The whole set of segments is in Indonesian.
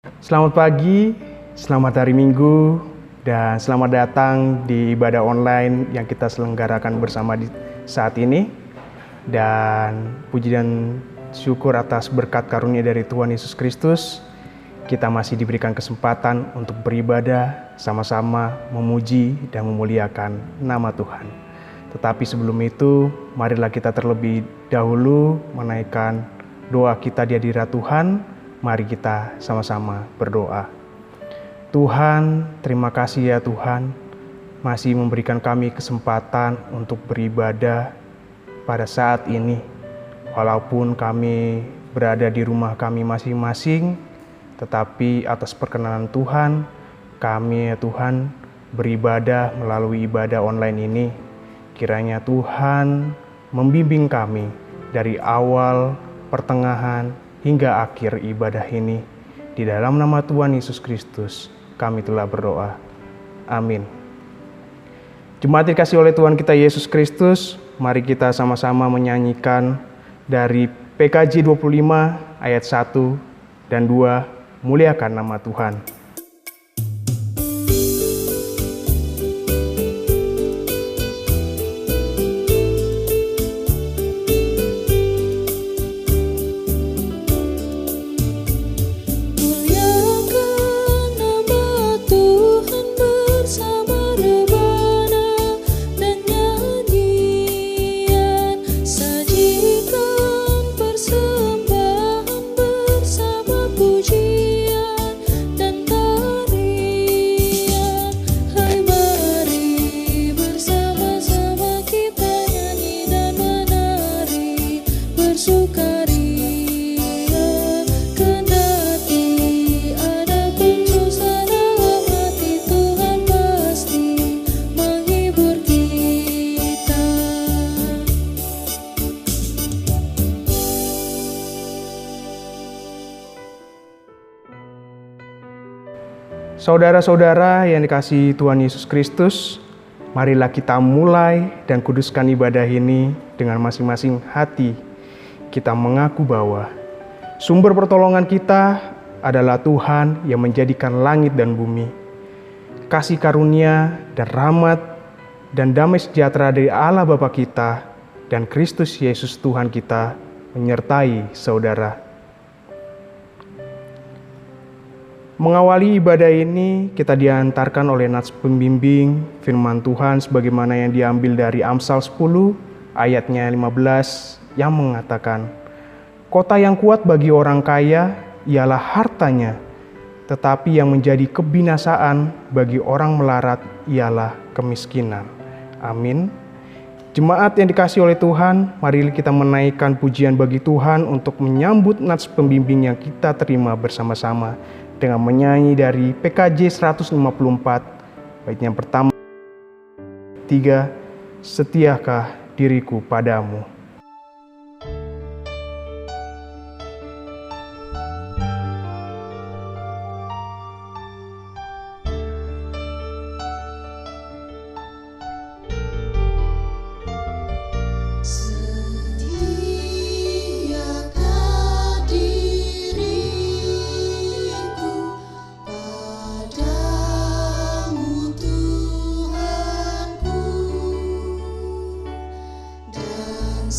Selamat pagi, selamat hari Minggu, dan selamat datang di ibadah online yang kita selenggarakan bersama di saat ini. Dan puji dan syukur atas berkat karunia dari Tuhan Yesus Kristus, kita masih diberikan kesempatan untuk beribadah sama-sama, memuji dan memuliakan nama Tuhan. Tetapi sebelum itu, marilah kita terlebih dahulu menaikkan doa kita di hadirat Tuhan. Mari kita sama-sama berdoa. Tuhan, terima kasih ya Tuhan, masih memberikan kami kesempatan untuk beribadah pada saat ini. Walaupun kami berada di rumah kami masing-masing, tetapi atas perkenanan Tuhan, kami ya Tuhan beribadah melalui ibadah online ini. Kiranya Tuhan membimbing kami dari awal, pertengahan, hingga akhir ibadah ini. Di dalam nama Tuhan Yesus Kristus kami telah berdoa. Amin. Jemaat dikasihi oleh Tuhan kita Yesus Kristus, mari kita sama-sama menyanyikan dari PKJ 25 ayat 1 dan 2, muliakan nama Tuhan. Saudara-saudara yang dikasihi Tuhan Yesus Kristus, marilah kita mulai dan kuduskan ibadah ini dengan masing-masing hati. Kita mengaku bahwa sumber pertolongan kita adalah Tuhan yang menjadikan langit dan bumi. Kasih karunia dan rahmat dan damai sejahtera dari Allah Bapa kita dan Kristus Yesus Tuhan kita menyertai saudara. Mengawali ibadah ini, kita diantarkan oleh nats pembimbing firman Tuhan sebagaimana yang diambil dari Amsal 10 ayatnya 15 yang mengatakan, "Kota yang kuat bagi orang kaya ialah hartanya, tetapi yang menjadi kebinasaan bagi orang melarat ialah kemiskinan." Amin. Jemaat yang dikasihi oleh Tuhan, mari kita menaikkan pujian bagi Tuhan untuk menyambut nats pembimbing yang kita terima bersama-sama dengan menyanyi dari PKJ 154, bait yang pertama, 3, setiakah diriku padamu. Dan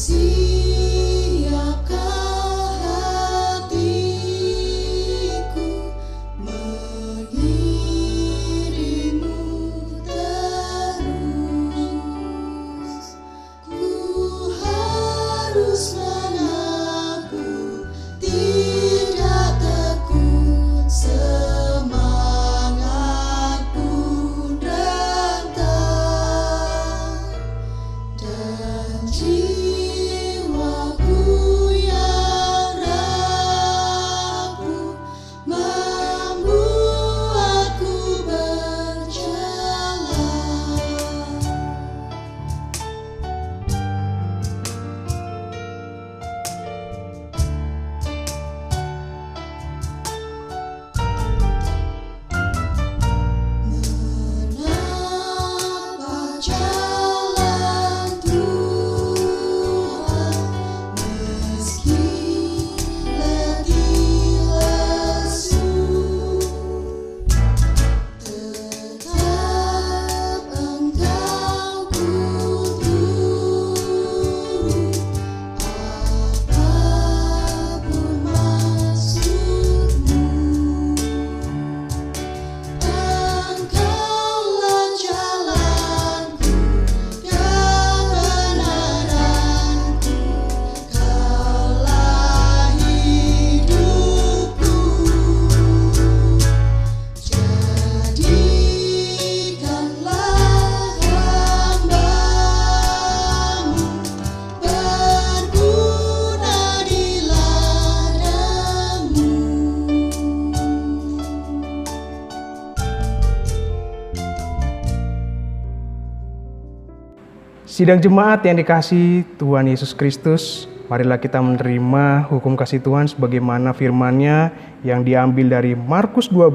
Sidang jemaat yang dikasihi Tuhan Yesus Kristus, marilah kita menerima hukum kasih Tuhan sebagaimana firman-Nya yang diambil dari Markus 12.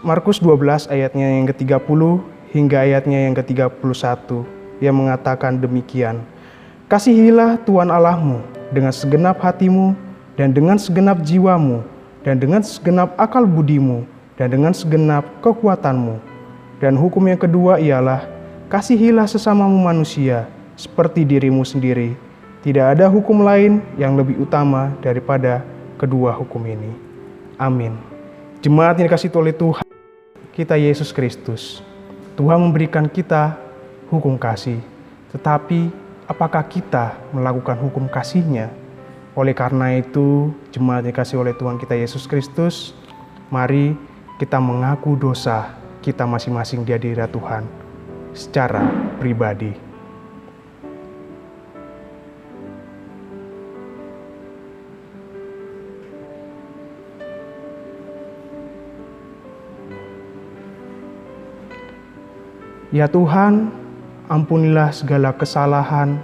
Markus 12 ayatnya yang ke-30 hingga ayatnya yang ke-31 yang mengatakan demikian. Kasihilah Tuhan Allahmu dengan segenap hatimu dan dengan segenap jiwamu dan dengan segenap akal budimu dan dengan segenap kekuatanmu. Dan hukum yang kedua ialah kasihilah sesamamu manusia seperti dirimu sendiri. Tidak ada hukum lain yang lebih utama daripada kedua hukum ini. Amin. Jemaat yang dikasihi oleh Tuhan kita Yesus Kristus, Tuhan memberikan kita hukum kasih. Tetapi apakah kita melakukan hukum kasih-Nya? Oleh karena itu, jemaat yang dikasihi oleh Tuhan kita Yesus Kristus, mari kita mengaku dosa kita masing-masing di hadirat Tuhan secara pribadi. Ya Tuhan, ampunilah segala kesalahan,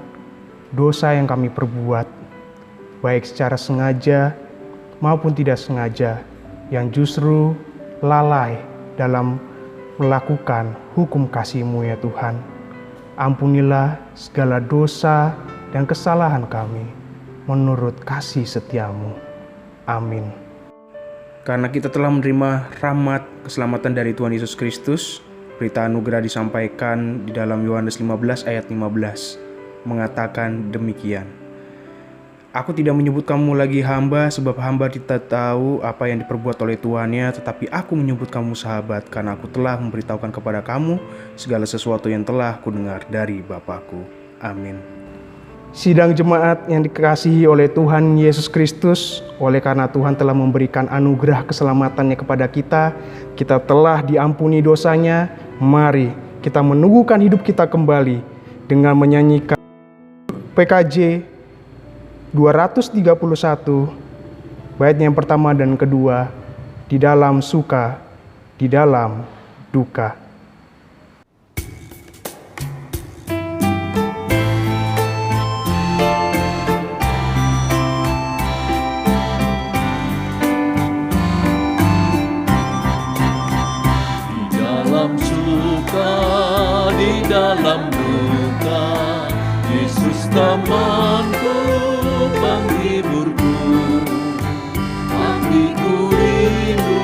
dosa yang kami perbuat, baik secara sengaja maupun tidak sengaja, yang justru lalai dalam melakukan hukum kasih-Mu ya Tuhan. Ampunilah segala dosa dan kesalahan kami menurut kasih setia-Mu. Amin. Karena kita telah menerima rahmat keselamatan dari Tuhan Yesus Kristus, berita anugerah disampaikan di dalam Yohanes 15 ayat 15 mengatakan demikian. Aku tidak menyebut kamu lagi hamba, sebab hamba tidak tahu apa yang diperbuat oleh tuannya, tetapi aku menyebut kamu sahabat, karena aku telah memberitahukan kepada kamu segala sesuatu yang telah kudengar dari Bapa-Ku. Amin. Sidang jemaat yang dikasihi oleh Tuhan Yesus Kristus, oleh karena Tuhan telah memberikan anugerah keselamatannya kepada kita telah diampuni dosanya, mari kita meneguhkan hidup kita kembali dengan menyanyikan PKJ 231, baitnya yang pertama dan kedua, di dalam suka, di dalam duka. Di dalam suka, di dalam duka, Yesus temanku, penghiburku, hatiku rindu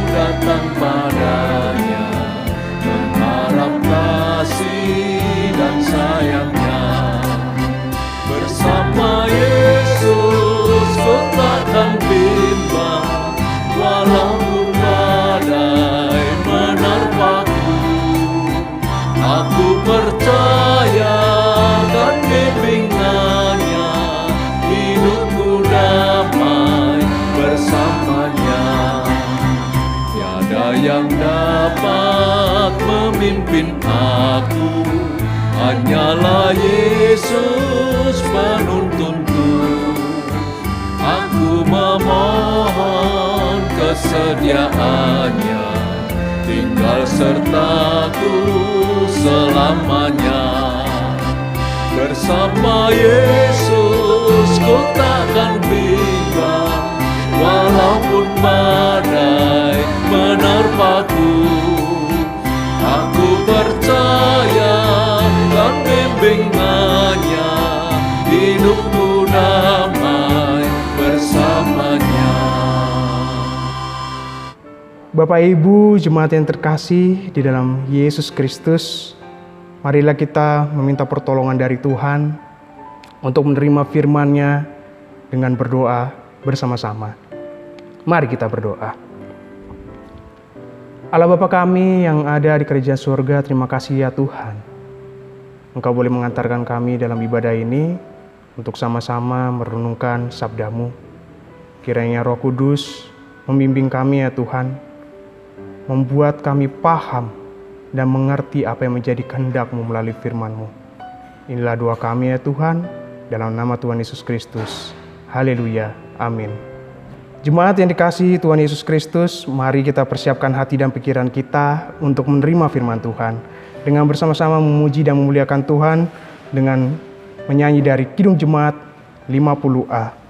datang padanya, mengharap kasih dan sayangnya. Bersama Yesus ku takkan bimbang, walaupun badai menerpaku. Aku percaya dan bimbingannya, hidupku damai bersamanya. Tiada yang dapat memimpin aku, hanyalah Yesus penuntunku. Aku memohon kesediaannya, tinggal sertaku selamanya. Bersama Yesus ku takkan bimbang, walaupun badai menerpaku. Aku percaya dan bimbingannya, hidupku damai bersamanya. Bapak Ibu jemaat yang terkasih di dalam Yesus Kristus, marilah kita meminta pertolongan dari Tuhan untuk menerima firman-Nya dengan berdoa bersama-sama. Mari kita berdoa. Allah Bapa kami yang ada di kerajaan surga, terima kasih ya Tuhan. Engkau boleh mengantarkan kami dalam ibadah ini untuk sama-sama merenungkan sabda-Mu. Kiranya Roh Kudus membimbing kami ya Tuhan, membuat kami paham dan mengerti apa yang menjadi kehendak-Mu melalui firman-Mu. Inilah doa kami ya Tuhan, dalam nama Tuhan Yesus Kristus. Haleluya. Amin. Jemaat yang dikasihi Tuhan Yesus Kristus, mari kita persiapkan hati dan pikiran kita untuk menerima firman Tuhan. dengan bersama-sama memuji dan memuliakan Tuhan dengan menyanyi dari Kidung Jemaat 50A.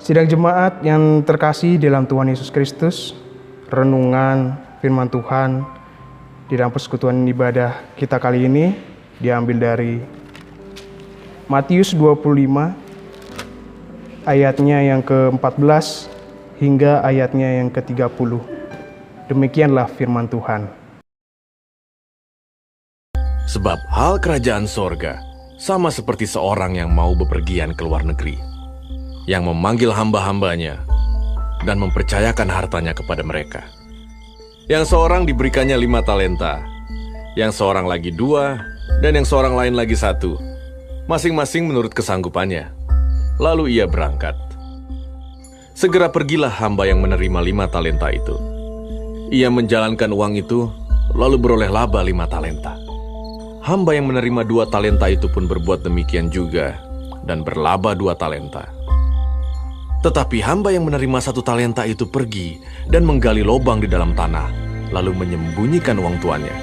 Sidang jemaat yang terkasih dalam Tuhan Yesus Kristus, renungan firman Tuhan di dalam persekutuan ibadah kita kali ini diambil dari Matius 25 ayatnya yang ke-14 hingga ayatnya yang ke-30. Demikianlah firman Tuhan. Sebab hal kerajaan sorga sama seperti seorang yang mau bepergian ke luar negeri, yang memanggil hamba-hambanya dan mempercayakan hartanya kepada mereka. Yang seorang diberikannya 5 talenta, yang seorang lagi 2, dan yang seorang lain lagi 1, masing-masing menurut kesanggupannya. Lalu ia berangkat. Segera pergilah hamba yang menerima 5 talenta itu. Ia menjalankan uang itu, lalu beroleh laba 5 talenta. Hamba yang menerima 2 talenta itu pun berbuat demikian juga, dan berlaba 2 talenta. Tetapi hamba yang menerima 1 talenta itu pergi dan menggali lubang di dalam tanah, lalu menyembunyikan uang tuannya.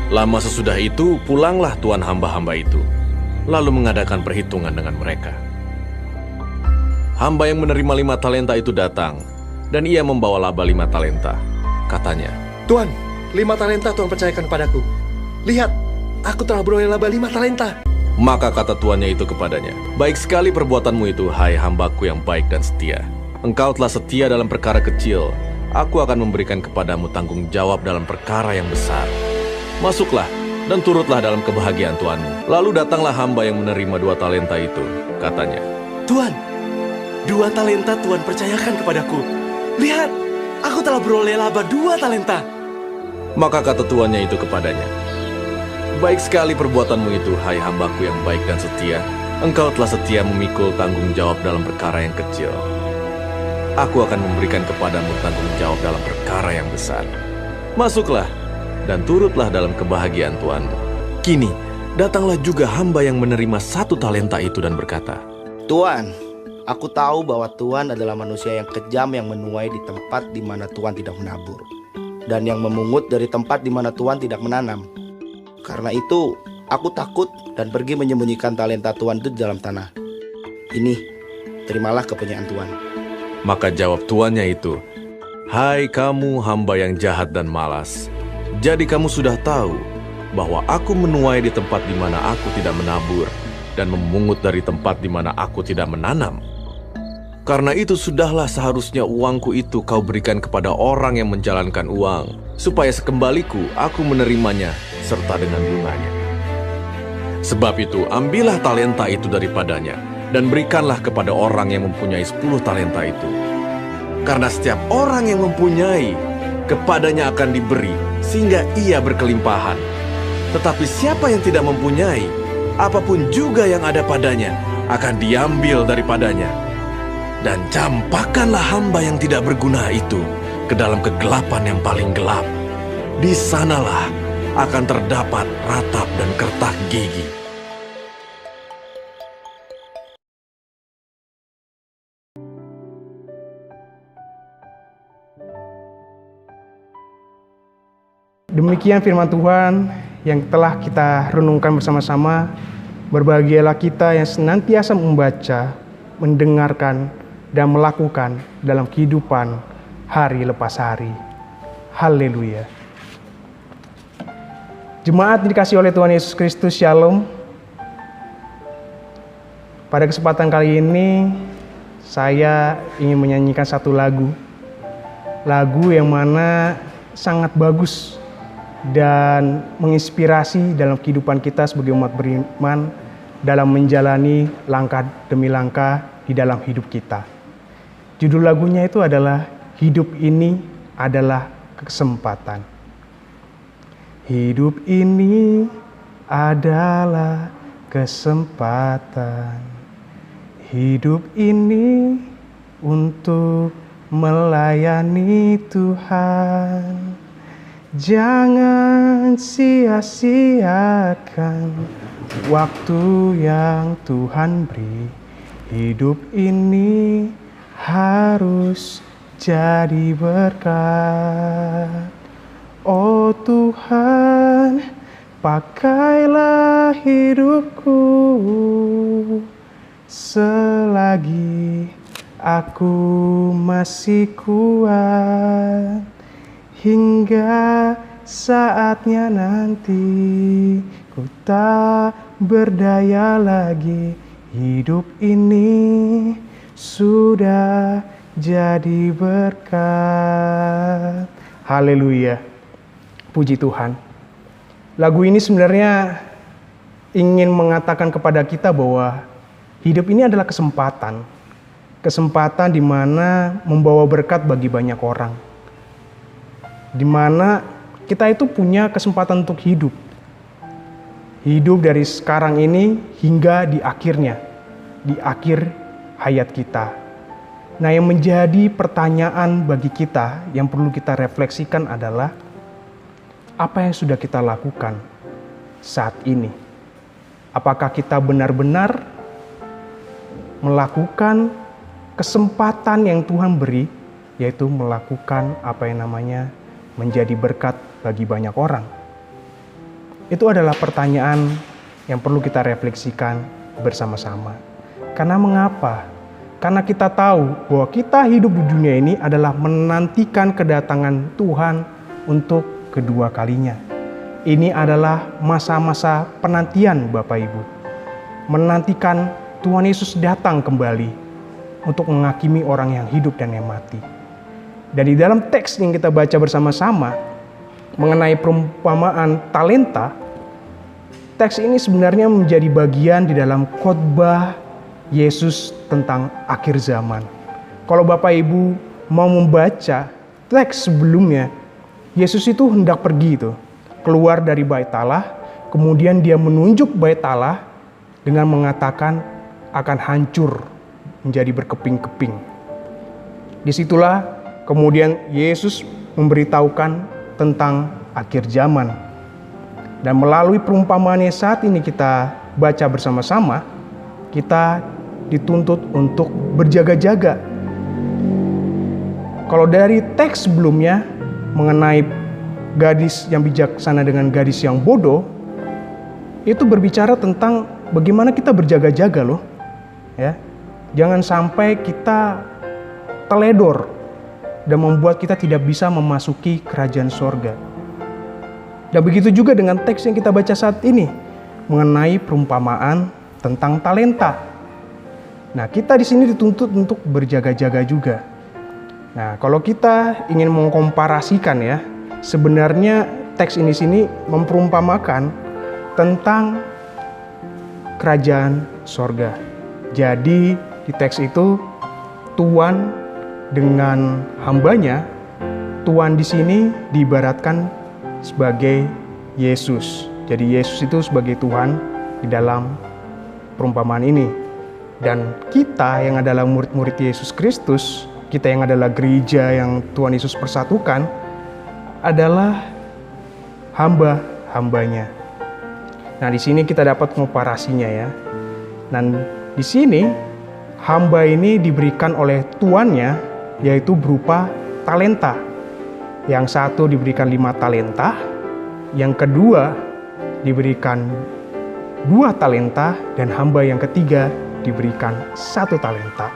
Lama sesudah itu, pulanglah tuan hamba-hamba itu, lalu mengadakan perhitungan dengan mereka. Hamba yang menerima 5 talenta itu datang, dan ia membawa laba 5 talenta. Katanya, "Tuan, 5 talenta Tuhan percayakan kepadaku. Lihat, aku telah beroleh laba 5 talenta." Maka kata tuannya itu kepadanya, "Baik sekali perbuatanmu itu, hai hambaku yang baik dan setia. Engkau telah setia dalam perkara kecil, aku akan memberikan kepadamu tanggung jawab dalam perkara yang besar. Masuklah dan turutlah dalam kebahagiaan tuanmu." Lalu datanglah hamba yang menerima 2 talenta itu. Katanya, "Tuan, 2 talenta Tuhan percayakan kepadaku. Lihat, aku telah beroleh laba 2 talenta." Maka kata tuannya itu kepadanya, "Baik sekali perbuatanmu itu, hai hambaku yang baik dan setia. Engkau telah setia memikul tanggung jawab dalam perkara yang kecil. Aku akan memberikan kepadamu tanggung jawab dalam perkara yang besar. Masuklah dan turutlah dalam kebahagiaan tuanmu." Kini, datanglah juga hamba yang menerima 1 talenta itu dan berkata, "Tuan, aku tahu bahwa Tuan adalah manusia yang kejam yang menuai di tempat di mana Tuan tidak menabur, dan yang memungut dari tempat di mana Tuan tidak menanam. Karena itu, aku takut dan pergi menyembunyikan talenta Tuan itu di dalam tanah. Ini, terimalah kepunyaan Tuan." Maka jawab tuannya itu, "Hai kamu hamba yang jahat dan malas. Jadi kamu sudah tahu bahwa aku menuai di tempat di mana aku tidak menabur dan memungut dari tempat di mana aku tidak menanam. Karena itu sudahlah seharusnya uangku itu kau berikan kepada orang yang menjalankan uang, supaya sekembaliku aku menerimanya serta dengan bunganya. Sebab itu ambillah talenta itu daripadanya dan berikanlah kepada orang yang mempunyai 10 talenta itu. Karena setiap orang yang mempunyai, kepadanya akan diberi sehingga ia berkelimpahan. Tetapi siapa yang tidak mempunyai, apapun juga yang ada padanya akan diambil daripadanya. Dan campakkanlah hamba yang tidak berguna itu ke dalam kegelapan yang paling gelap. Di sanalah akan terdapat ratap dan kertak gigi. Demikian firman Tuhan yang telah kita renungkan bersama-sama. Berbahagialah kita yang senantiasa membaca, mendengarkan, dan melakukan dalam kehidupan hari lepas hari. Haleluya. Jemaat dikasihi oleh Tuhan Yesus Kristus, Shalom. Pada kesempatan kali ini, saya ingin menyanyikan satu lagu. Lagu yang mana sangat bagus dan menginspirasi dalam kehidupan kita sebagai umat beriman dalam menjalani langkah demi langkah di dalam hidup kita. Judul lagunya itu adalah Hidup Ini Adalah Kesempatan. Hidup ini adalah kesempatan. Hidup ini untuk melayani Tuhan. Jangan sia-siakan waktu yang Tuhan beri. Hidup ini harus jadi berkat. Oh Tuhan, pakailah hidupku selagi aku masih kuat, hingga saatnya nanti ku tak berdaya lagi. Hidup ini sudah jadi berkat. Haleluya. Puji Tuhan. Lagu ini sebenarnya ingin mengatakan kepada kita bahwa hidup ini adalah kesempatan. Kesempatan di mana membawa berkat bagi banyak orang. Di mana kita itu punya kesempatan untuk hidup. Hidup dari sekarang ini hingga di akhirnya. Di akhir hayat kita. Nah, yang menjadi pertanyaan bagi kita yang perlu kita refleksikan adalah apa yang sudah kita lakukan saat ini? Apakah kita benar-benar melakukan kesempatan yang Tuhan beri, yaitu melakukan apa yang namanya menjadi berkat bagi banyak orang? Itu adalah pertanyaan yang perlu kita refleksikan bersama-sama. Karena mengapa? Karena kita tahu bahwa kita hidup di dunia ini adalah menantikan kedatangan Tuhan untuk kedua kalinya. Ini adalah masa-masa penantian Bapak Ibu. Menantikan Tuhan Yesus datang kembali untuk menghakimi orang yang hidup dan yang mati. Dan di dalam teks yang kita baca bersama-sama mengenai perumpamaan talenta, teks ini sebenarnya menjadi bagian di dalam khotbah Yesus tentang akhir zaman. Kalau Bapak Ibu mau membaca teks sebelumnya, Yesus itu hendak pergi keluar dari Bait Allah, kemudian dia menunjuk Bait Allah dengan mengatakan akan hancur menjadi berkeping-keping. Disitulah kemudian Yesus memberitahukan tentang akhir zaman. Dan melalui perumpamaan yang saat ini kita baca bersama-sama, kita dituntut untuk berjaga-jaga. Kalau dari teks sebelumnya mengenai gadis yang bijaksana dengan gadis yang bodoh, itu berbicara tentang bagaimana kita berjaga-jaga loh. Ya. Jangan sampai kita teledor dan membuat kita tidak bisa memasuki kerajaan sorga. Dan begitu juga dengan teks yang kita baca saat ini mengenai perumpamaan tentang talenta. Nah, kita di sini dituntut untuk berjaga-jaga juga. Nah, kalau kita ingin mengkomparasikan ya, sebenarnya teks ini sini memperumpamakan tentang kerajaan sorga. Jadi di teks itu Tuhan dengan hambanya, Tuhan di sini diibaratkan sebagai Yesus. Jadi Yesus itu sebagai Tuhan di dalam perumpamaan ini. Dan kita yang adalah murid-murid Yesus Kristus, kita yang adalah gereja yang Tuhan Yesus persatukan, adalah hamba-hambanya. Nah, di sini kita dapat komparasinya ya. Dan di sini hamba ini diberikan oleh tuannya, yaitu berupa talenta. Yang satu diberikan 5 talenta, yang kedua diberikan 2 talenta, dan hamba yang ketiga diberikan 1 talenta.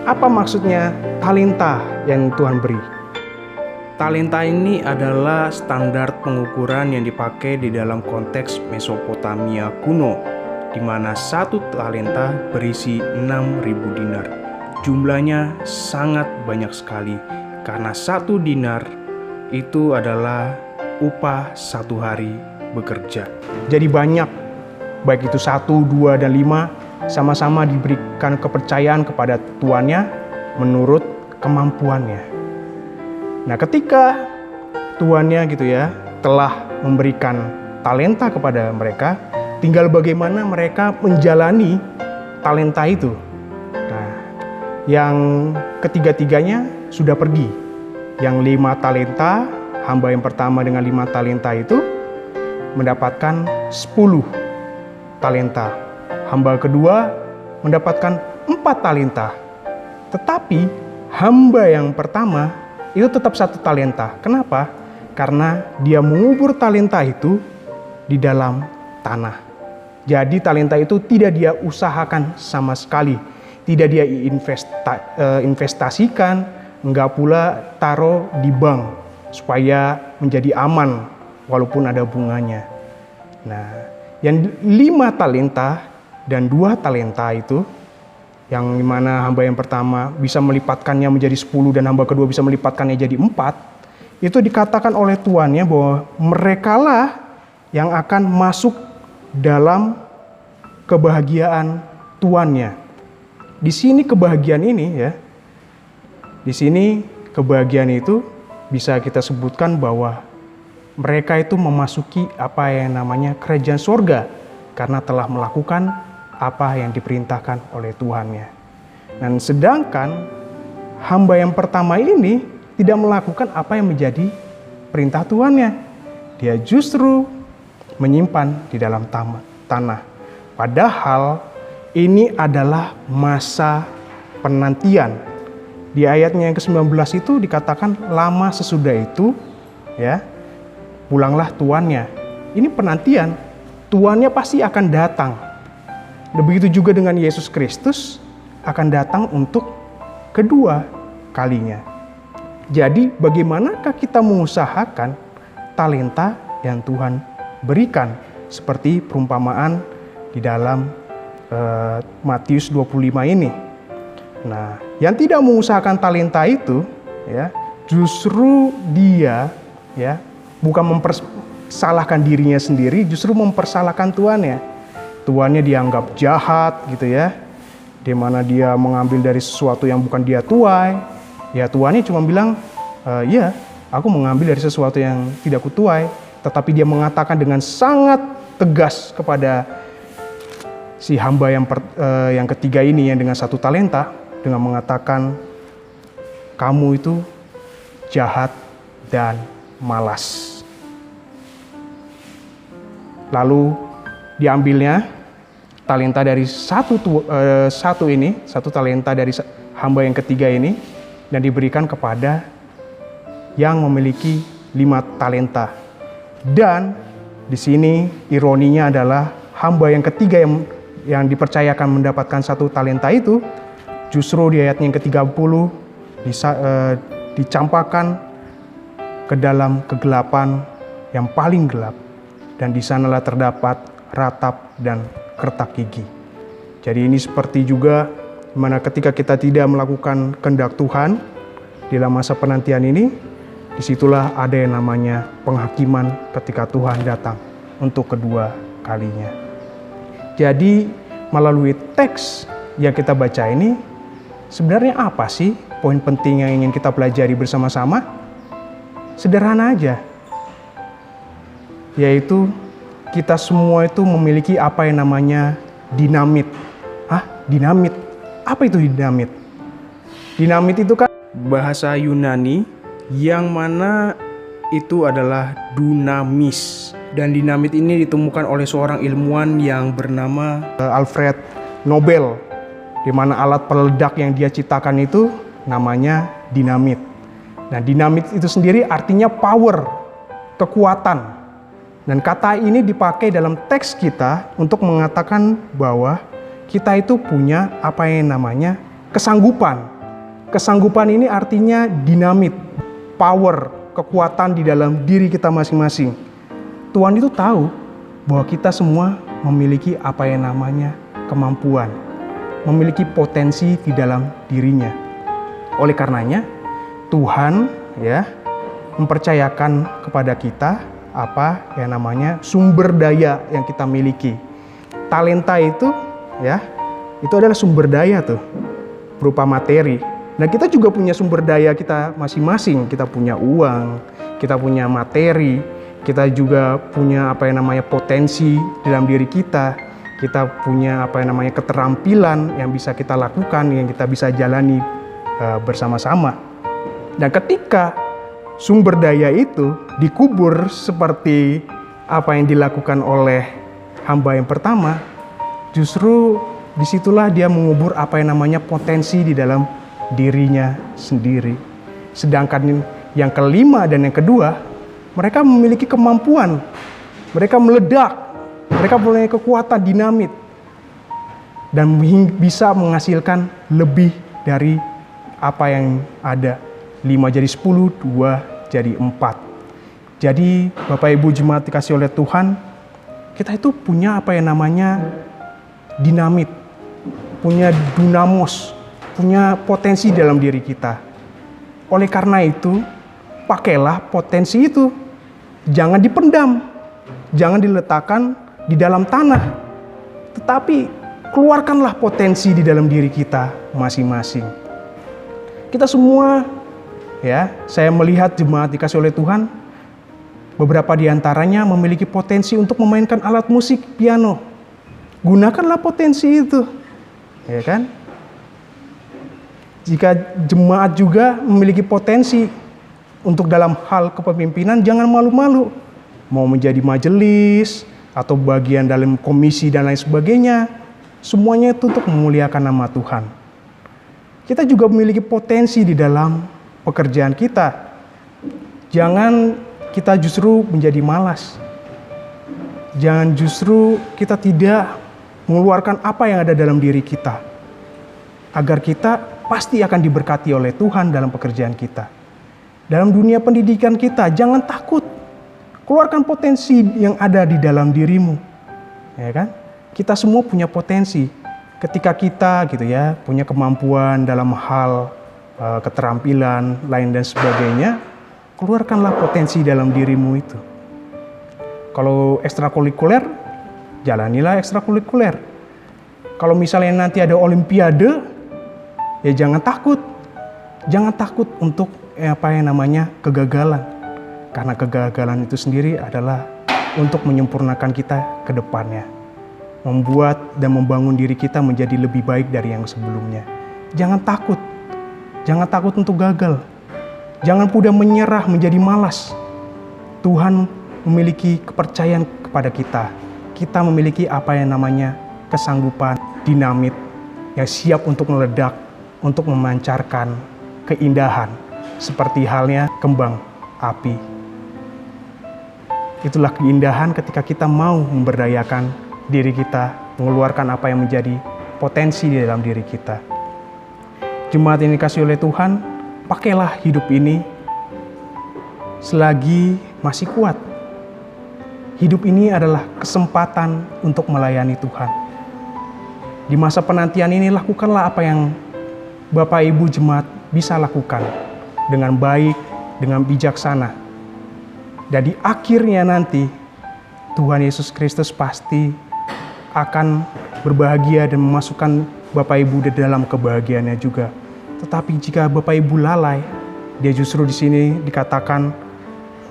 Apa maksudnya talenta yang Tuhan beri? Talenta ini adalah standar pengukuran yang dipakai di dalam konteks Mesopotamia kuno, di mana 1 talenta berisi 6.000 dinar. Jumlahnya sangat banyak sekali, karena 1 dinar itu adalah upah 1 hari bekerja. Jadi banyak, baik itu 1, 2, dan 5, sama-sama diberikan kepercayaan kepada tuannya menurut kemampuannya. Nah, ketika tuannya gitu ya telah memberikan talenta kepada mereka, tinggal bagaimana mereka menjalani talenta itu. Nah, yang ketiga-tiganya sudah pergi. Yang 5 talenta, hamba yang pertama dengan 5 talenta itu mendapatkan 10 talenta. Hamba kedua mendapatkan 4 talenta. Tetapi hamba yang pertama itu tetap 1 talenta. Kenapa? Karena dia mengubur talenta itu di dalam tanah. Jadi talenta itu tidak dia usahakan sama sekali. Tidak dia investasikan, enggak pula taruh di bank supaya menjadi aman walaupun ada bunganya. Nah, yang 5 talenta dan 2 talenta itu, yang dimana hamba yang pertama bisa melipatkannya menjadi 10 dan hamba kedua bisa melipatkannya jadi 4, itu dikatakan oleh tuannya bahwa merekalah yang akan masuk dalam kebahagiaan tuannya. Di sini kebahagiaan ini ya, di sini kebahagiaan itu bisa kita sebutkan bahwa mereka itu memasuki apa yang namanya kerajaan sorga karena telah melakukan apa yang diperintahkan oleh Tuhannya. Dan sedangkan hamba yang pertama ini tidak melakukan apa yang menjadi perintah Tuhannya. Dia justru menyimpan di dalam tanah. Padahal ini adalah masa penantian. Di ayatnya yang ke-19 itu dikatakan lama sesudah itu ya pulanglah tuannya. Ini penantian. Tuannya pasti akan datang. Begitu juga dengan Yesus Kristus akan datang untuk kedua kalinya. Jadi bagaimanakah kita mengusahakan talenta yang Tuhan berikan seperti perumpamaan di dalam Matius 25 ini. Nah, yang tidak mengusahakan talenta itu ya, justru dia ya bukan mempersalahkan dirinya sendiri, justru mempersalahkan tuannya. Tuannya dianggap jahat gitu ya, di mana dia mengambil dari sesuatu yang bukan dia tuai. Ya tuannya cuma bilang, ya aku mengambil dari sesuatu yang tidak kutuai. Tetapi dia mengatakan dengan sangat tegas kepada si hamba yang ketiga ini yang dengan 1 talenta, dengan mengatakan kamu itu jahat dan malas. Lalu diambilnya talenta dari satu talenta dari hamba yang ketiga ini dan diberikan kepada yang memiliki 5 talenta. Dan di sini ironinya adalah hamba yang ketiga yang dipercayakan mendapatkan 1 talenta itu justru di ayat yang ke-30 dicampakkan ke dalam kegelapan yang paling gelap, dan di sanalah terdapat ratap dan kertak gigi. Jadi ini seperti juga dimana ketika kita tidak melakukan kehendak Tuhan dalam masa penantian ini, disitulah ada yang namanya penghakiman ketika Tuhan datang untuk kedua kalinya. Jadi melalui teks yang kita baca ini, sebenarnya apa sih poin penting yang ingin kita pelajari bersama-sama? Sederhana aja, yaitu kita semua itu memiliki apa yang namanya dinamit. Dinamit? Apa itu dinamit? Dinamit itu kan bahasa Yunani yang mana itu adalah dunamis. Dan dinamit ini ditemukan oleh seorang ilmuwan yang bernama Alfred Nobel, di mana alat peledak yang dia ciptakan itu namanya dinamit. Nah, dinamit itu sendiri artinya power, kekuatan. Dan kata ini dipakai dalam teks kita untuk mengatakan bahwa kita itu punya apa yang namanya kesanggupan. Kesanggupan ini artinya dinamit, power, kekuatan di dalam diri kita masing-masing. Tuhan itu tahu bahwa kita semua memiliki apa yang namanya kemampuan, memiliki potensi di dalam dirinya. Oleh karenanya, Tuhan mempercayakan kepada kita apa yang namanya sumber daya yang kita miliki. Talenta itu itu adalah sumber daya tuh, berupa materi. Nah, kita juga punya sumber daya kita masing-masing. Kita punya uang, kita punya materi, kita juga punya apa yang namanya potensi dalam diri kita. Kita punya apa yang namanya keterampilan yang bisa kita lakukan, yang kita bisa jalani bersama-sama. Dan ketika sumber daya itu dikubur seperti apa yang dilakukan oleh hamba yang pertama, justru disitulah dia mengubur apa yang namanya potensi di dalam dirinya sendiri. Sedangkan yang kelima dan yang kedua, mereka memiliki kemampuan, mereka meledak, mereka punya kekuatan dinamit, dan bisa menghasilkan lebih dari apa yang ada. 5 jadi 10, 2 jadi 4. Jadi Bapak Ibu jemaat dikasih oleh Tuhan, kita itu punya apa yang namanya dinamit, punya dunamos, punya potensi dalam diri kita. Oleh karena itu, pakailah potensi itu. Jangan dipendam, jangan diletakkan di dalam tanah, tetapi keluarkanlah potensi di dalam diri kita masing-masing. Kita semua, saya melihat jemaat dikasih oleh Tuhan, beberapa di antaranya memiliki potensi untuk memainkan alat musik piano. Gunakanlah potensi itu, ya kan? Jika jemaat juga memiliki potensi untuk dalam hal kepemimpinan, jangan malu-malu. Mau menjadi majelis atau bagian dalam komisi dan lain sebagainya, semuanya itu untuk memuliakan nama Tuhan. Kita juga memiliki potensi di dalam pekerjaan kita. Jangan kita justru menjadi malas. Jangan justru kita tidak mengeluarkan apa yang ada dalam diri kita, agar kita pasti akan diberkati oleh Tuhan dalam pekerjaan kita. Dalam dunia pendidikan kita, jangan takut. Keluarkan potensi yang ada di dalam dirimu. Ya kan? Kita semua punya potensi. Ketika kita punya kemampuan dalam hal keterampilan lain dan sebagainya, keluarkanlah potensi dalam dirimu itu. Kalau ekstrakurikuler, jalanilah ekstrakurikuler. Kalau misalnya nanti ada olimpiade, ya jangan takut. Jangan takut untuk kegagalan. Karena kegagalan itu sendiri adalah untuk menyempurnakan kita ke depannya. Membuat dan membangun diri kita menjadi lebih baik dari yang sebelumnya. Jangan takut. Jangan takut untuk gagal. Jangan mudah menyerah menjadi malas. Tuhan memiliki kepercayaan kepada kita. Kita memiliki apa yang namanya kesanggupan dinamit yang siap untuk meledak, untuk memancarkan keindahan seperti halnya kembang api. Itulah keindahan ketika kita mau memberdayakan diri kita, mengeluarkan apa yang menjadi potensi di dalam diri kita. Jemaat yang dikasihi oleh Tuhan, pakailah hidup ini selagi masih kuat. hidup ini adalah kesempatan untuk melayani Tuhan. Di masa penantian ini lakukanlah apa yang Bapak Ibu jemaat bisa lakukan dengan baik, dengan bijaksana. Dan di akhirnya nanti Tuhan Yesus Kristus pasti akan berbahagia dan memasukkan Bapak Ibu di dalam kebahagiaannya juga. Tetapi jika Bapak Ibu lalai, dia justru di sini dikatakan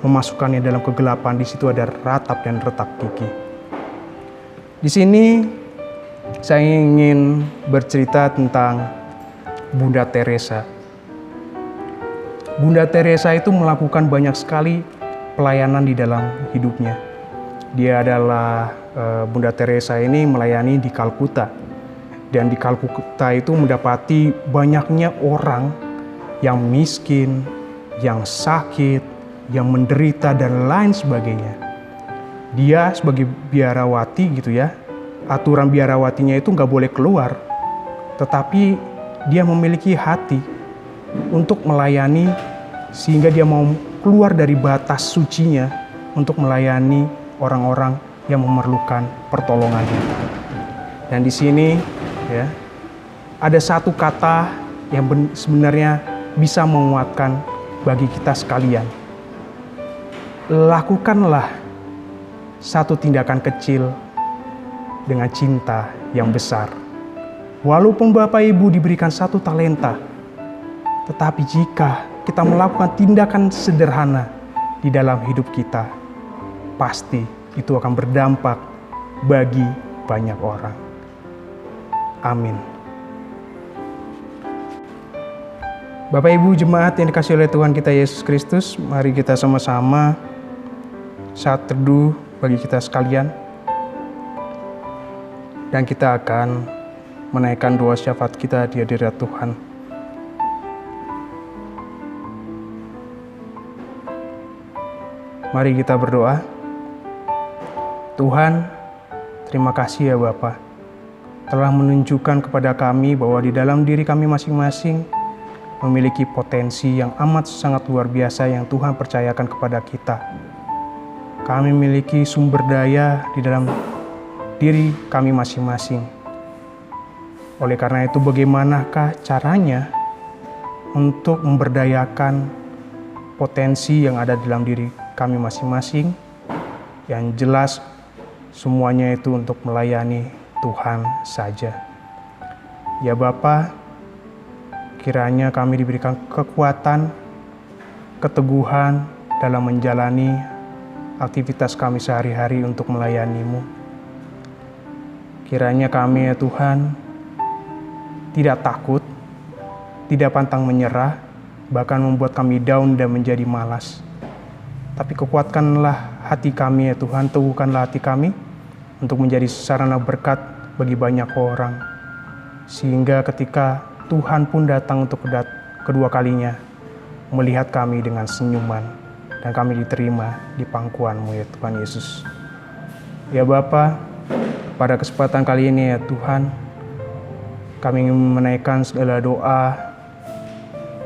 memasukkannya dalam kegelapan. Di situ ada ratap dan retak gigi. Di sini saya ingin bercerita tentang Bunda Teresa. Bunda Teresa itu melakukan banyak sekali pelayanan di dalam hidupnya. Dia adalah Bunda Teresa ini melayani di Kalkuta. Dan di Kalkuta itu mendapati banyaknya orang yang miskin, yang sakit, yang menderita dan lain sebagainya. Dia sebagai biarawati gitu ya, aturan biarawatinya itu nggak boleh keluar. Tetapi dia memiliki hati untuk melayani sehingga dia mau keluar dari batas sucinya untuk melayani orang-orang yang memerlukan pertolongannya. Dan di sini ya, ada satu kata yang sebenarnya bisa menguatkan bagi kita sekalian. Lakukanlah satu tindakan kecil dengan cinta yang besar. Walaupun Bapak Ibu diberikan 1 talenta, tetapi jika kita melakukan tindakan sederhana di dalam hidup kita, pasti itu akan berdampak bagi banyak orang. Amin. Bapak Ibu jemaat yang dikasihi oleh Tuhan kita Yesus Kristus, mari kita sama-sama saat teduh bagi kita sekalian. Dan kita akan menaikkan doa syafaat kita di hadirat Tuhan. Mari kita berdoa. Tuhan, terima kasih ya Bapa, telah menunjukkan kepada kami bahwa di dalam diri kami masing-masing memiliki potensi yang amat sangat luar biasa yang Tuhan percayakan kepada kita. Kami memiliki sumber daya di dalam diri kami masing-masing. Oleh karena itu, bagaimanakah caranya untuk memberdayakan potensi yang ada dalam diri kami masing-masing? Yang jelas semuanya itu untuk melayani Tuhan saja. Ya Bapa, kiranya kami diberikan kekuatan, keteguhan dalam menjalani aktivitas kami sehari-hari untuk melayani-Mu. Kiranya kami ya Tuhan tidak takut, tidak pantang menyerah, bahkan membuat kami down dan menjadi malas. Tapi kekuatkanlah hati kami ya Tuhan, teguhkanlah hati kami untuk menjadi sarana berkat bagi banyak orang. Sehingga ketika Tuhan pun datang untuk kedua kalinya, melihat kami dengan senyuman, dan kami diterima di pangkuan-Mu ya Tuhan Yesus. Ya Bapa, pada kesempatan kali ini ya Tuhan, kami ingin menaikkan segala doa,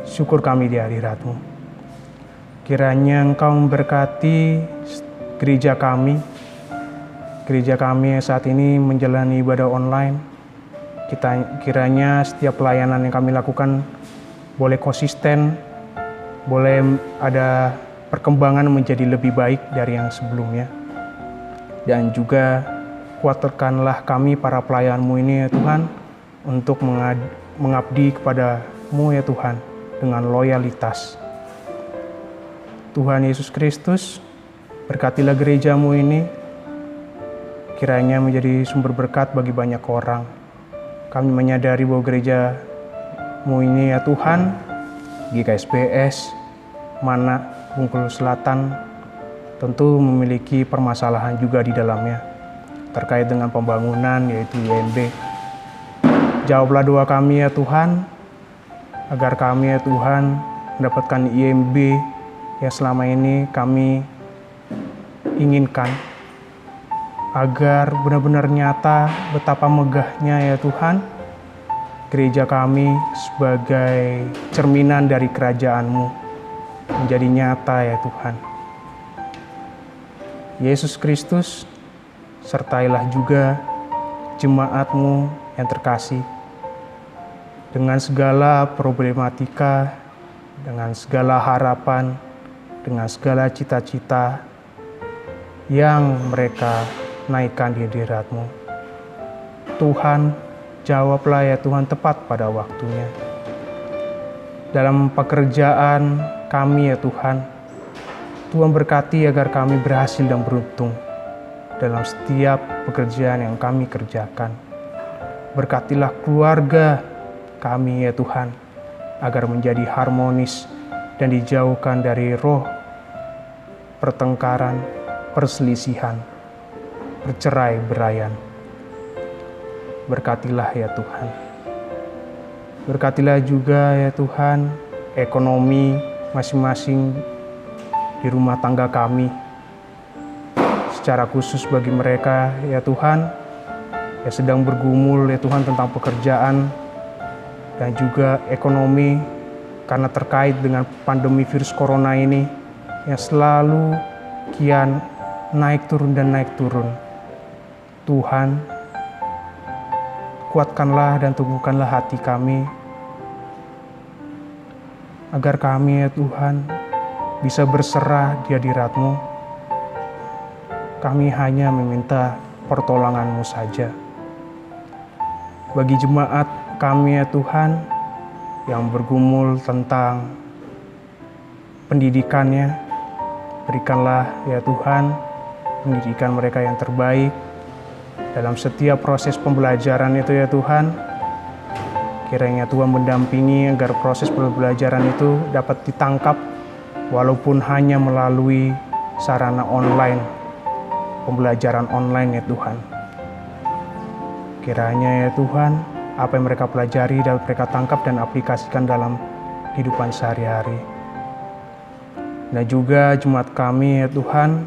syukur kami di hadirat-Mu. Kiranya Engkau memberkati gereja kami saat ini menjalani ibadah online. Kiranya setiap pelayanan yang kami lakukan boleh konsisten, boleh ada perkembangan menjadi lebih baik dari yang sebelumnya. Dan juga kuatkanlah kami para pelayan-Mu ini ya Tuhan, untuk mengabdi kepada-Mu ya Tuhan dengan loyalitas. Tuhan Yesus Kristus, berkatilah gereja-Mu ini, kiranya menjadi sumber berkat bagi banyak orang. Kami menyadari bahwa gereja-Mu ini ya Tuhan, GKSBS, Mana, Bengkulu Selatan, tentu memiliki permasalahan juga di dalamnya, terkait dengan pembangunan yaitu IMB. Jawablah doa kami ya Tuhan, agar kami ya Tuhan mendapatkan IMB yang selama ini kami inginkan, agar benar-benar nyata betapa megahnya ya Tuhan gereja kami sebagai cerminan dari kerajaan-Mu menjadi nyata ya Tuhan. Yesus Kristus, sertailah juga jemaat-Mu yang terkasih dengan segala problematika, dengan segala harapan, dengan segala cita-cita yang mereka naikkan di hadirat-Mu. Tuhan, jawablah ya Tuhan tepat pada waktunya. Dalam pekerjaan kami ya Tuhan, Tuhan berkati agar kami berhasil dan beruntung dalam setiap pekerjaan yang kami kerjakan. Berkatilah keluarga kami ya Tuhan, agar menjadi harmonis dan dijauhkan dari roh pertengkaran, perselisihan, bercerai-beraian. Berkatilah ya Tuhan. Berkatilah juga ya Tuhan ekonomi masing-masing di rumah tangga kami. Secara khusus bagi mereka ya Tuhan yang sedang bergumul ya Tuhan tentang pekerjaan dan juga ekonomi karena terkait dengan pandemi virus corona ini yang selalu kian naik turun dan naik turun. Tuhan, kuatkanlah dan teguhkanlah hati kami agar kami ya Tuhan bisa berserah di hadirat-Mu. Kami hanya meminta pertolongan-Mu saja. Bagi jemaat kami ya Tuhan yang bergumul tentang pendidikannya, berikanlah ya Tuhan pendidikan mereka yang terbaik dalam setiap proses pembelajaran itu ya Tuhan. Kiranya Tuhan mendampingi agar proses pembelajaran itu dapat ditangkap walaupun hanya melalui sarana online, pembelajaran online ya Tuhan. Kiranya ya Tuhan, apa yang mereka pelajari dapat mereka tangkap dan aplikasikan dalam kehidupan sehari-hari. Dan juga jemaat kami ya Tuhan,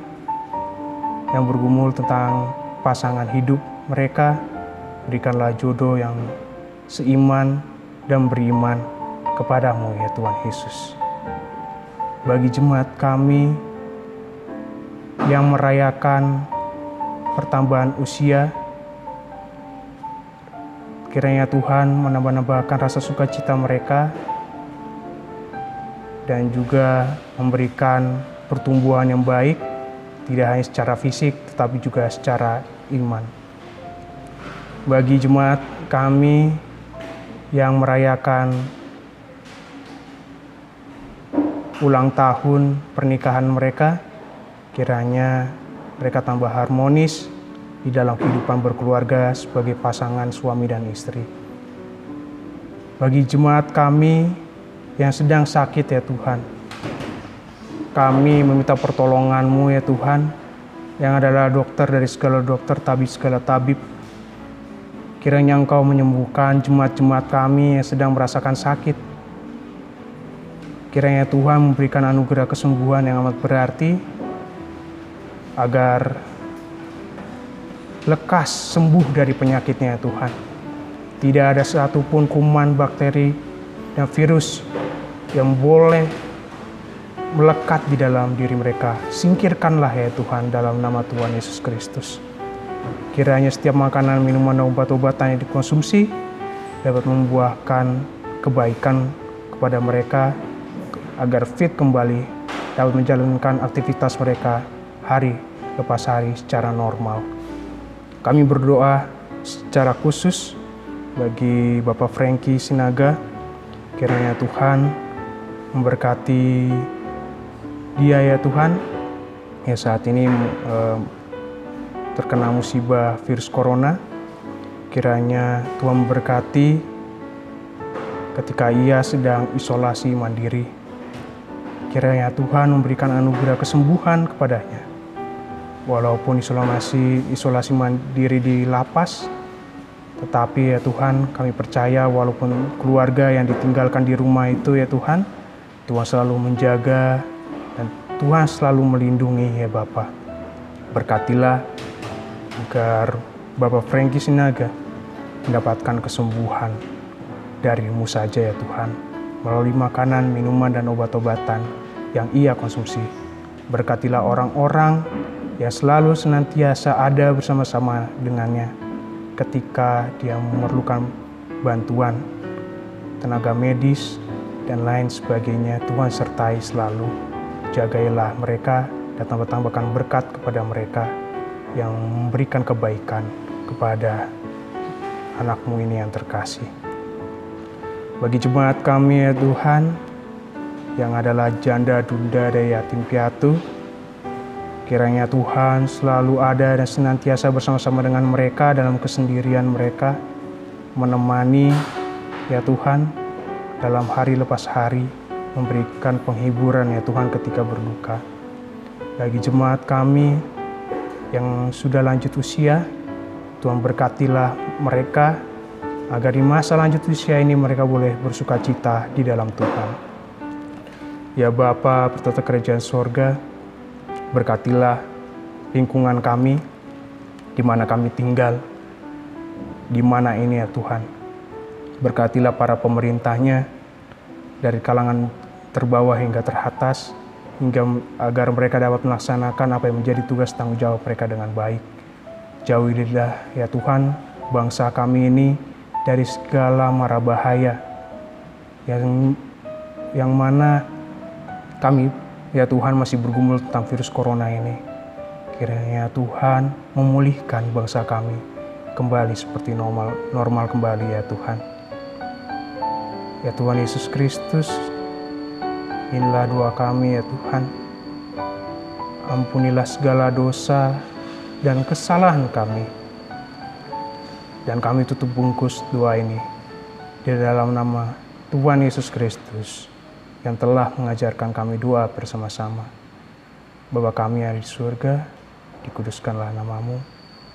yang bergumul tentang pasangan hidup mereka, berikanlah jodoh yang seiman dan beriman kepadamu ya Tuhan Yesus. Bagi jemaat kami yang merayakan pertambahan usia, kiranya Tuhan menambah-nambahkan rasa sukacita mereka dan juga memberikan pertumbuhan yang baik, tidak hanya secara fisik tetapi juga secara iman. Bagi jemaat kami yang merayakan ulang tahun pernikahan mereka, kiranya mereka tambah harmonis di dalam kehidupan berkeluarga sebagai pasangan suami dan istri. Bagi jemaat kami yang sedang sakit ya Tuhan, kami meminta pertolongan-Mu ya Tuhan, yang adalah dokter dari segala dokter, tabib segala tabib. Kiranya Engkau menyembuhkan jemaat-jemaat kami yang sedang merasakan sakit. Kiranya Tuhan memberikan anugerah kesembuhan yang amat berarti, agar lekas sembuh dari penyakitnya ya Tuhan. Tidak ada satupun kuman, bakteri, dan virus yang boleh melekat di dalam diri mereka. Singkirkanlah ya Tuhan dalam nama Tuhan Yesus Kristus. Kiranya setiap makanan, minuman, dan obat-obatan yang dikonsumsi dapat membuahkan kebaikan kepada mereka agar fit kembali, dapat menjalankan aktivitas mereka hari lepas hari secara normal. Kami berdoa secara khusus bagi Bapak Frankie Sinaga, kiranya Tuhan memberkati dia ya Tuhan, ya saat ini terkena musibah virus corona. Kiranya Tuhan memberkati ketika ia sedang isolasi mandiri. Kiranya Tuhan memberikan anugerah kesembuhan kepadanya. Walaupun isolasi mandiri di lapas, tetapi ya Tuhan, kami percaya walaupun keluarga yang ditinggalkan di rumah itu ya Tuhan, Tuhan selalu menjaga dan Tuhan selalu melindungi ya Bapa. Berkatilah agar Bapak Frankie Sinaga mendapatkan kesembuhan dari-Mu saja ya Tuhan, melalui makanan, minuman, dan obat-obatan yang ia konsumsi. Berkatilah orang-orang yang selalu senantiasa ada bersama-sama dengannya ketika dia memerlukan bantuan, tenaga medis, dan lain sebagainya. Tuhan sertai selalu. Jagailah mereka dan tambahkan berkat kepada mereka yang memberikan kebaikan kepada anak-Mu ini yang terkasih. Bagi jemaat kami ya Tuhan, yang adalah janda, duda, dan yatim piatu, kiranya Tuhan selalu ada dan senantiasa bersama-sama dengan mereka dalam kesendirian mereka, menemani ya Tuhan dalam hari lepas hari, memberikan penghiburan ya Tuhan ketika berduka. Bagi jemaat kami yang sudah lanjut usia, Tuhan berkatilah mereka agar di masa lanjut usia ini mereka boleh bersuka cita di dalam Tuhan. Ya Bapa bertata kerajaan sorga, berkatilah lingkungan kami, di mana kami tinggal, di mana ini ya Tuhan. Berkatilah para pemerintahnya, dari kalangan terbawah hingga teratas, hingga agar mereka dapat melaksanakan apa yang menjadi tugas tanggung jawab mereka dengan baik. Jauhilah ya Tuhan bangsa kami ini dari segala mara bahaya yang mana kami ya Tuhan masih bergumul tentang virus corona ini. Kiranya Tuhan memulihkan bangsa kami kembali seperti normal kembali ya Tuhan. Ya Tuhan Yesus Kristus, inilah doa kami ya Tuhan. Ampunilah segala dosa dan kesalahan kami. Dan kami tutup bungkus doa ini di dalam nama Tuhan Yesus Kristus yang telah mengajarkan kami doa bersama-sama. Bapa kami yang ada di surga, dikuduskanlah nama-Mu,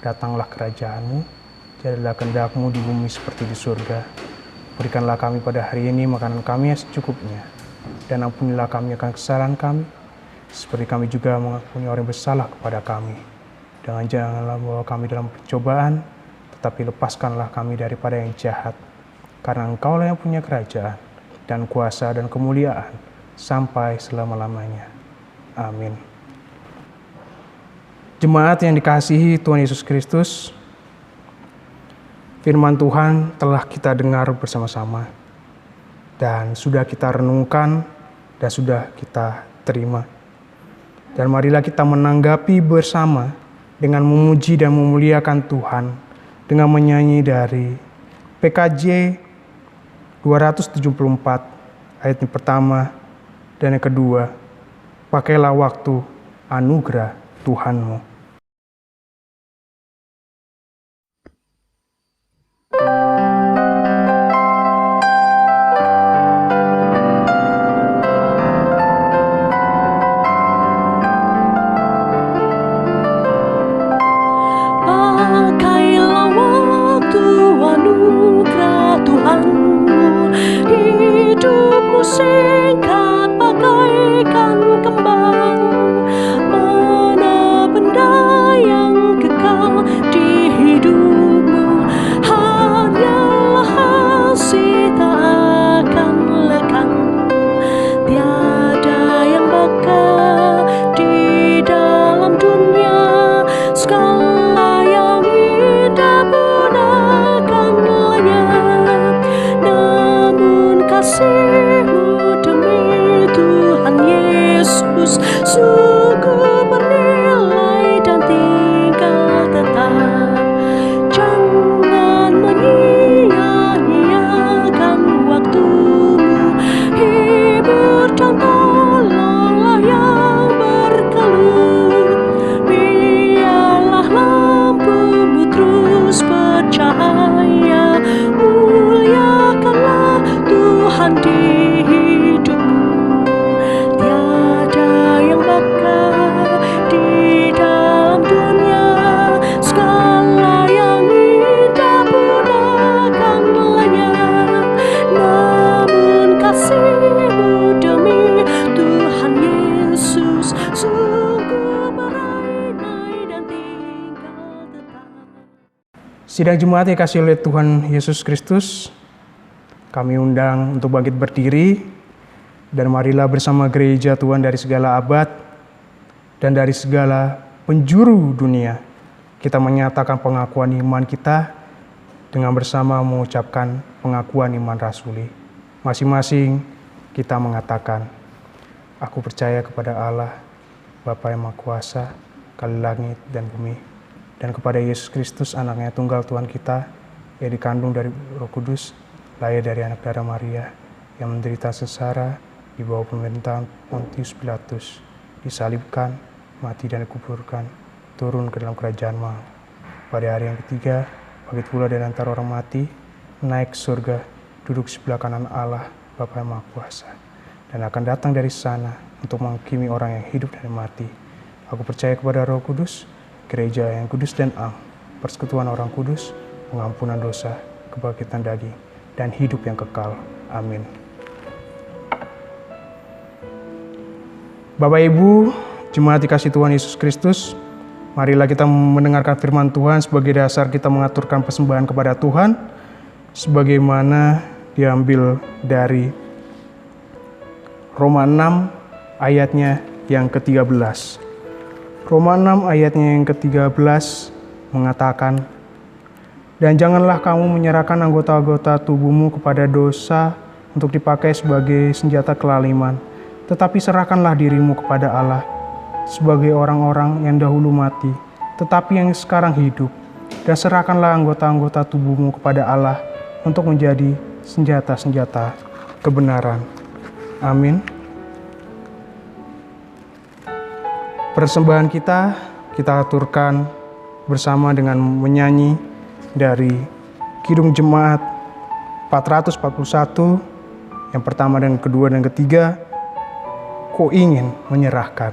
datanglah kerajaan-Mu, jadilah kehendak-Mu di bumi seperti di surga. Berikanlah kami pada hari ini makanan kami yang secukupnya, dan ampunilah kami akan kesalahan kami, seperti kami juga mengampuni orang yang bersalah kepada kami. Dan janganlah membawa kami dalam pencobaan, tetapi lepaskanlah kami daripada yang jahat, karena Engkau-lah yang punya kerajaan, dan kuasa dan kemuliaan sampai selama-lamanya. Amin. Jemaat yang dikasihi Tuhan Yesus Kristus, firman Tuhan telah kita dengar bersama-sama dan sudah kita renungkan dan sudah kita terima. Dan marilah kita menanggapi bersama dengan memuji dan memuliakan Tuhan dengan menyanyi dari PKJ 274 ayat yang pertama dan yang kedua. Pakailah waktu anugerah Tuhanmu. Pakailah waktu anugerah Tuhanmu, hidupmu singkat bagaikan kembang. Mana benda yang kekal di hidupmu, hanyalah hasil tak akan lekang. Tiada yang bakal di dalam dunia, segala yang indah pun akan lenyap. Namun kasih-Mu demi Tuhan Yesus sungguh bernilai dan tinggal tetap. Jangan menyia-nyiakan waktumu, hibur dan tolonglah yang berkeluh. Biarlah lampumu terus bercahaya, muliakanlah Tuhan di hidupmu. Tiada yang bakal di dalam dunia, segala yang indah pun akan lenyap. Namun kasih-Mu demi Tuhan Yesus sungguh berai-nai dan tinggal tetap. Sidang jemaat yang dikasihi oleh Tuhan Yesus Kristus, kami undang untuk bangkit berdiri dan marilah bersama gereja Tuhan dari segala abad dan dari segala penjuru dunia, kita menyatakan pengakuan iman kita dengan bersama mengucapkan pengakuan iman rasuli. Masing-masing kita mengatakan, aku percaya kepada Allah, Bapa yang Maha Kuasa, Kali langit dan bumi, dan kepada Yesus Kristus, anaknya tunggal Tuhan kita, yang dikandung dari Roh Kudus, lahir dari anak darah Maria, yang menderita sengsara di bawah pemerintahan Pontius Pilatus, disalibkan, mati dan dikuburkan, turun ke dalam kerajaan maut. Pada hari yang ketiga, bangkit pula dari antara orang mati, naik ke surga, duduk sebelah kanan Allah, Bapa yang Maha Kuasa, dan akan datang dari sana untuk menghakimi orang yang hidup dan mati. Aku percaya kepada Roh Kudus, gereja yang kudus dan am, persekutuan orang kudus, pengampunan dosa, kebangkitan daging, dan hidup yang kekal. Amin. Bapak Ibu, jemaat dikasih Tuhan Yesus Kristus, marilah kita mendengarkan firman Tuhan sebagai dasar kita mengaturkan persembahan kepada Tuhan, sebagaimana diambil dari Roma 6 ayatnya yang ke-13. Roma 6 ayatnya yang ke-13 mengatakan, dan janganlah kamu menyerahkan anggota-anggota tubuhmu kepada dosa untuk dipakai sebagai senjata kelaliman, tetapi serahkanlah dirimu kepada Allah sebagai orang-orang yang dahulu mati, tetapi yang sekarang hidup, dan serahkanlah anggota-anggota tubuhmu kepada Allah untuk menjadi senjata-senjata kebenaran. Amin. Persembahan kita aturkan bersama dengan menyanyi dari Kidung Jemaat 441, yang pertama dan kedua dan ketiga, Ku ingin menyerahkan.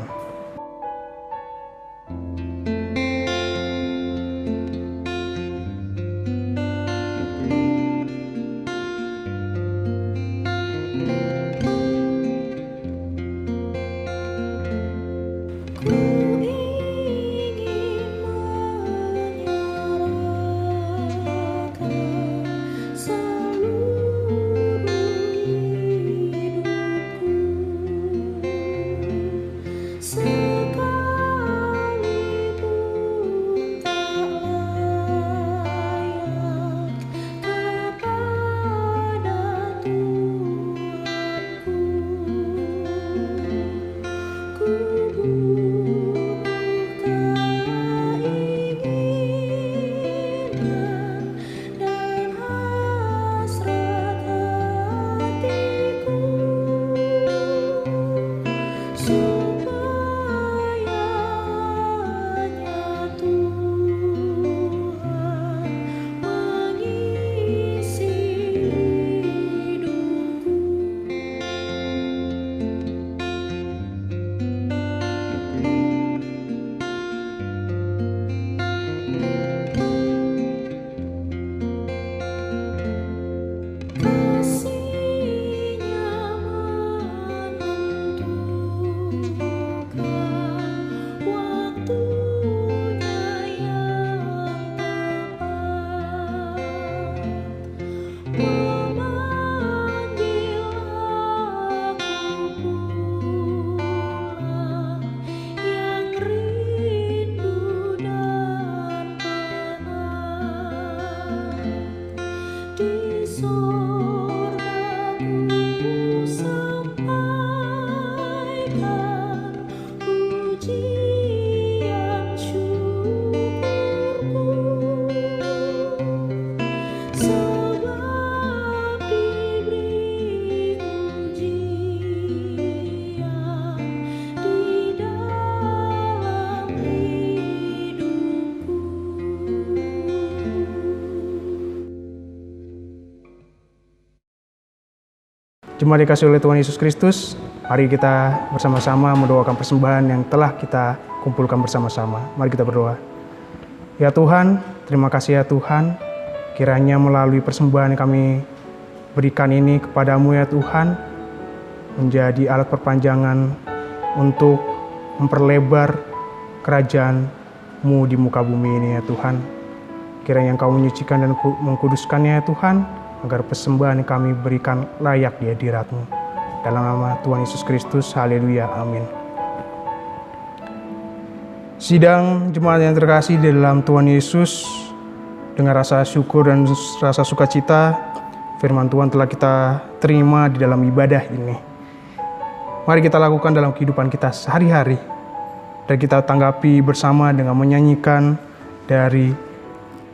Jemaat dikasih oleh Tuhan Yesus Kristus, mari kita bersama-sama mendoakan persembahan yang telah kita kumpulkan bersama-sama. Mari kita berdoa. Ya Tuhan, terima kasih ya Tuhan, kiranya melalui persembahan yang kami berikan ini kepadamu ya Tuhan, menjadi alat perpanjangan untuk memperlebar kerajaan-Mu di muka bumi ini ya Tuhan. Kiranya Engkau menyucikan dan mengkuduskannya ya Tuhan, agar persembahan yang kami berikan layak di hadirat-Mu. Dalam nama Tuhan Yesus Kristus, haleluya, amin. Sidang jemaat yang terkasih di dalam Tuhan Yesus, dengan rasa syukur dan rasa sukacita, firman Tuhan telah kita terima di dalam ibadah ini. Mari kita lakukan dalam kehidupan kita sehari-hari, dan kita tanggapi bersama dengan menyanyikan dari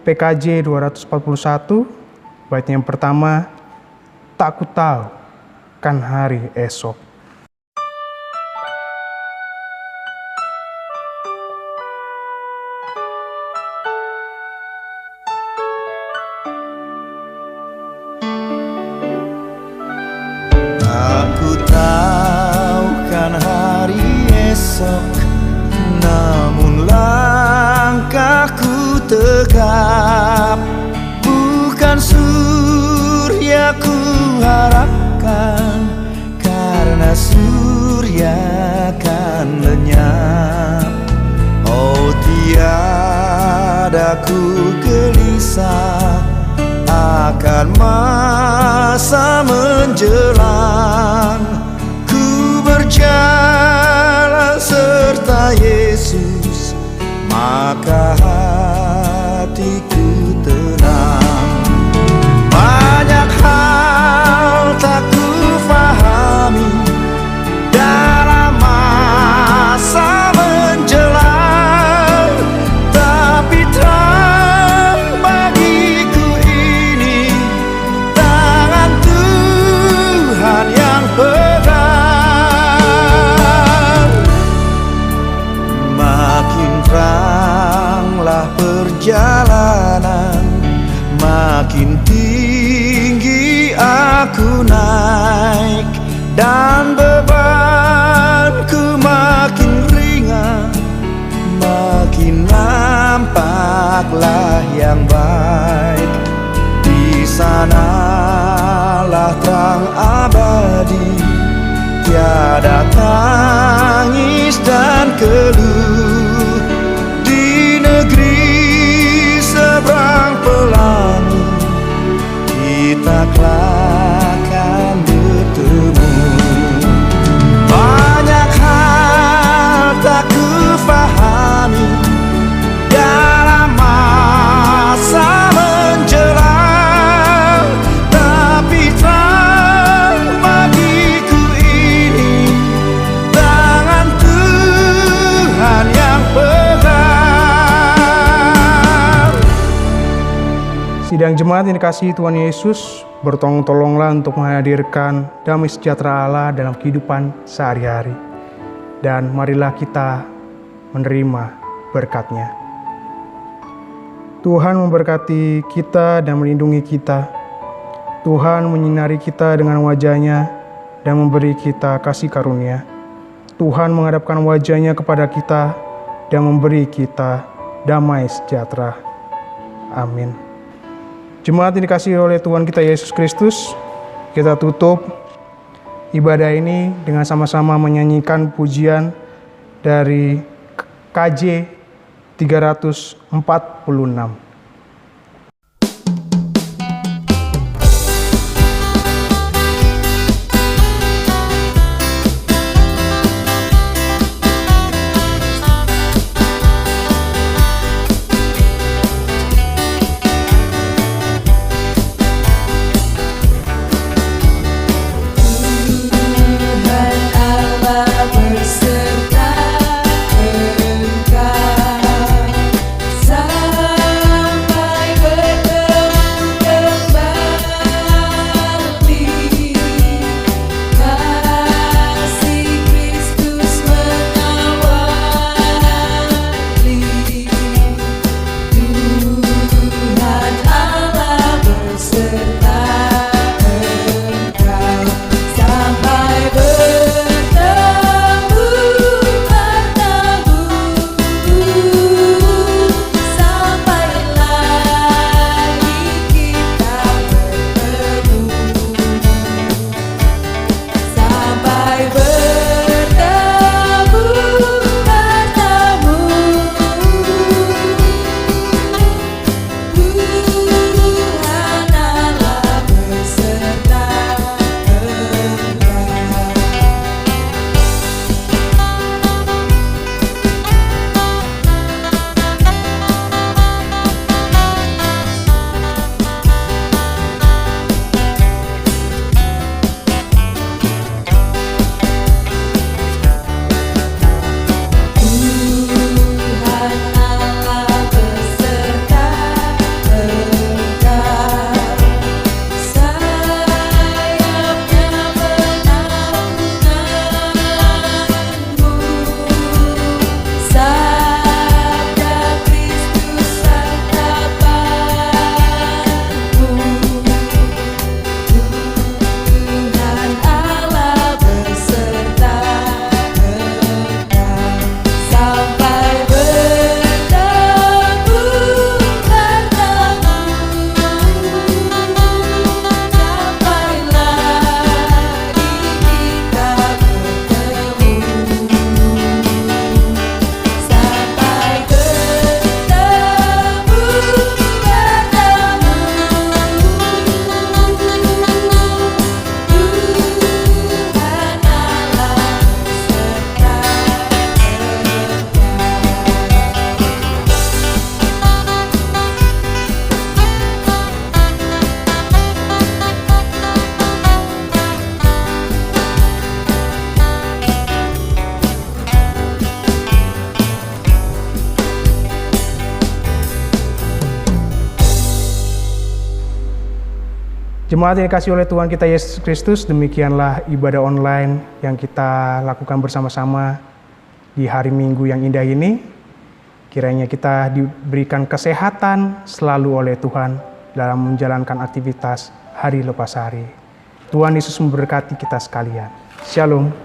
PKJ 241, bait yang pertama, tak ku tahu kan hari esok. Aku tahu kan hari esok, namun langkahku tegap. Bukan surya ku harapkan, karena surya kan lenyap. Oh, tiada ku gelisah akan masa menjelang. Ku berjalan serta Yesus, maka hatiku tenang. Banyak hal tak ku fahami dalam masa menjelang, tapi terang bagiku ini tangan Tuhan yang pegang. Makin teranglah perjalanan, makin tinggi aku naik, dan bebanku makin ringan. Makin nampaklah yang baik. Di sanalah terang abadi, tiada tangis dan keluh. Di negeri seberang pelangi, kita akan bertemu. Banyak hal tak ku fahami dalam masa menjelang, tapi terang bagiku ini tangan Tuhan yang pegang. Sidang jemaat yang dikasihi Tuhan Yesus, bertolong-tolonglah untuk menghadirkan damai sejahtera Allah dalam kehidupan sehari-hari. Dan marilah kita menerima berkat-Nya. Tuhan memberkati kita dan melindungi kita. Tuhan menyinari kita dengan wajah-Nya dan memberi kita kasih karunia. Tuhan menghadapkan wajah-Nya kepada kita dan memberi kita damai sejahtera. Amin. Jemaat yang dikasihi oleh Tuhan kita Yesus Kristus, kita tutup ibadah ini dengan sama-sama menyanyikan pujian dari KJ 346. Beserta Engkau, Jemaat yang dikasihi oleh Tuhan kita Yesus Kristus, demikianlah ibadah online yang kita lakukan bersama-sama di hari Minggu yang indah ini. Kiranya kita diberikan kesehatan selalu oleh Tuhan dalam menjalankan aktivitas hari lepas hari. Tuhan Yesus memberkati kita sekalian. Shalom.